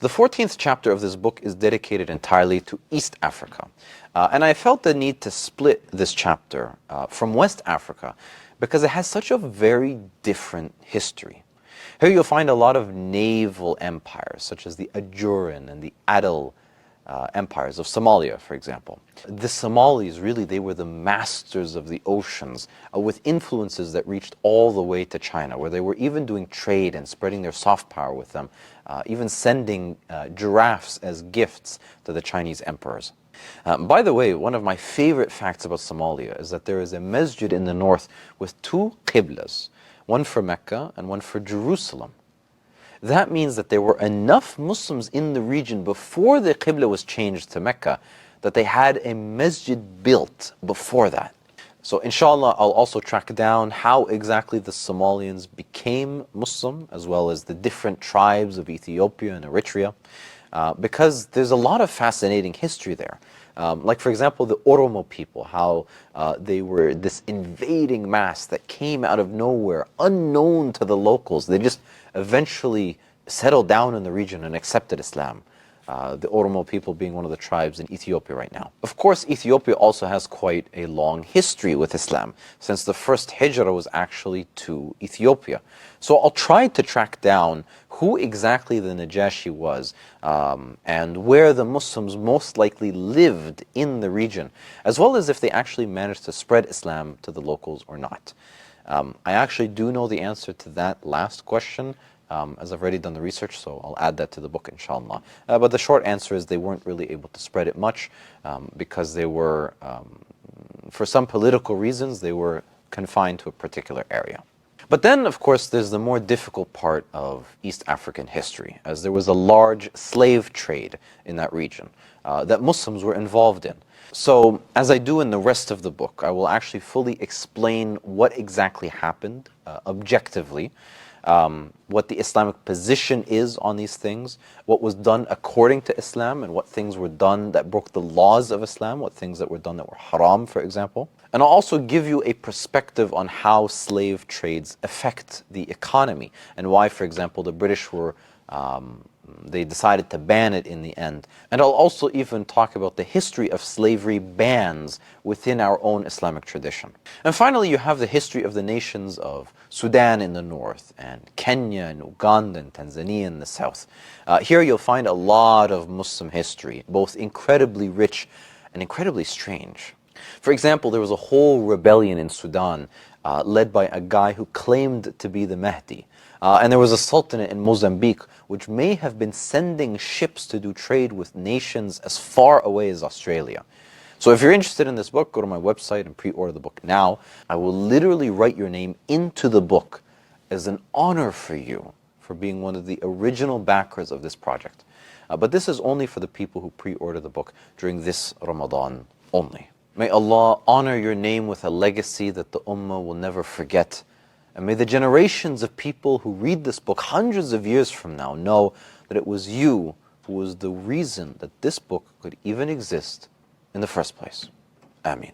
The 14th chapter of this book is dedicated entirely to East Africa. And I felt the need to split this chapter from West Africa because it has such a very different history. Here you'll find a lot of naval empires, such as the Ajuran and the Adal empires of Somalia, for example. The Somalis, really, they were the masters of the oceans, with influences that reached all the way to China, where they were even doing trade and spreading their soft power with them, even sending giraffes as gifts to the Chinese emperors. By the way, one of my favorite facts about Somalia is that there is a masjid in the north with two qiblas, one for Mecca and one for Jerusalem. That means that there were enough Muslims in the region before the qibla was changed to Mecca that they had a masjid built before that. So inshallah, I'll also track down how exactly the Somalians became Muslim, as well as the different tribes of Ethiopia and Eritrea, because there's a lot of fascinating history there. Like, for example, the Oromo people, how they were this invading mass that came out of nowhere, unknown to the locals. They just eventually settled down in the region and accepted Islam. The Oromo people being one of the tribes in Ethiopia right now. Of course, Ethiopia also has quite a long history with Islam, since the first hijrah was actually to Ethiopia. So I'll try to track down who exactly the Najashi was and where the Muslims most likely lived in the region, as well as if they actually managed to spread Islam to the locals or not. I actually do know the answer to that last question, as I've already done the research, so I'll add that to the book, inshallah. But the short answer is they weren't really able to spread it much because they were, for some political reasons, they were confined to a particular area. But then, of course, there's the more difficult part of East African history, as there was a large slave trade in that region that Muslims were involved in. So, as I do in the rest of the book, I will actually fully explain what exactly happened objectively, what the Islamic position is on these things, what was done according to Islam, and what things were done that broke the laws of Islam, what things that were done that were haram, for example. And I'll also give you a perspective on how slave trades affect the economy, and why, for example, the British were they decided to ban it in the end. And I'll also even talk about the history of slavery bans within our own Islamic tradition. And finally, you have the history of the nations of Sudan in the north, and Kenya and Uganda and Tanzania in the south. Here you'll find a lot of Muslim history, both incredibly rich and incredibly strange. For example, there was a whole rebellion in Sudan led by a guy who claimed to be the Mahdi. And there was a sultanate in Mozambique which may have been sending ships to do trade with nations as far away as Australia. So if you're interested in this book, go to my website and pre-order the book now. I will literally write your name into the book as an honor for you for being one of the original backers of this project. But this is only for the people who pre-order the book during this Ramadan only. May Allah honor your name with a legacy that the ummah will never forget. And may the generations of people who read this book hundreds of years from now know that it was you who was the reason that this book could even exist in the first place. Ameen.